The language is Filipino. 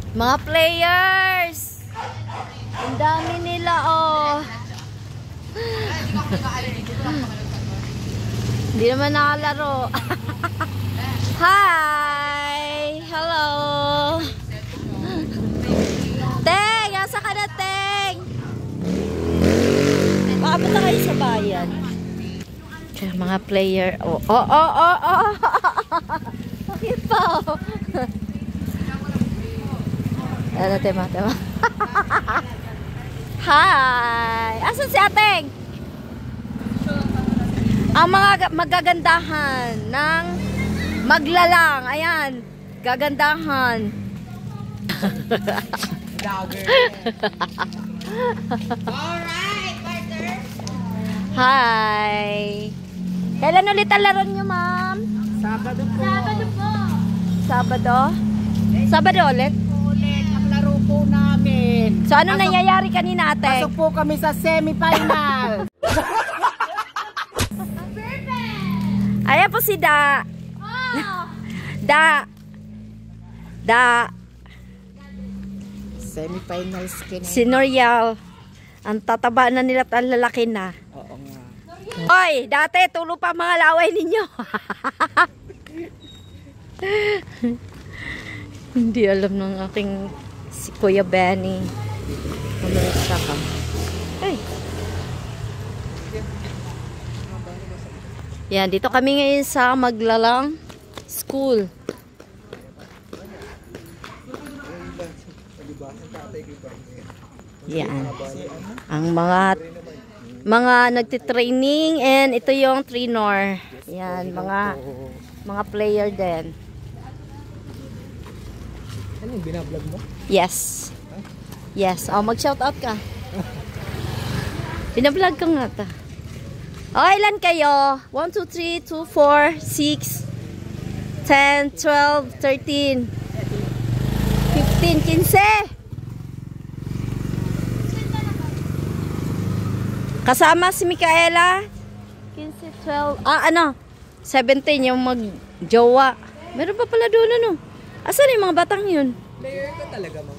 Mga players! Ang dami nila, oh. Hindi naman nakalaro. Hi! Hello! Teng! Asa ka na, Teng? Makapunta kayo sa bayan. Kaya mga player. Oh, oh, oh, oh, oh! Bakit pa, oh? Ano, tema. Hi! Asan si Ateng? Ang mga magagandahan ng maglalang. Ayan. Gagandahan. Alright, partner. Hi! Kailan ulit ang laro nyo, ma'am? Sabado po. Sabado? Sabado ulit? Ulit ang laro po namin. So, ano nangyayari kanina, Ateng? Pasok po kami sa semi-final. Ayan po si Da. Da. Semi-finals kin. Si Noriel. Ang tataba na nila at ang lalaki na. Oo nga. Hoy, dati tulo pa mga laway ninyo. Hindi alam ng aking si Kuya Benny. Umarisa ka. Ay. Yan, dito kami ngayon sa Maglalang School. Yan. Ang mga nagtitraining and ito yung trainer. Yan, mga player din. Ano yung binablog mo? Yes. Yes. Oh, mag-shout out ka. Binablog ka nga ta. Oh, ilan kayo? 1, 2, 3, 2, 4, 6, 10, 12, 13, 15, 15. Kasama si Micaela. 15, 12. Ah, ano? 17 yung mag-jowa. Meron pa pala doon, ano? Asan yung mga batang yun? Player ka talaga, ma'am.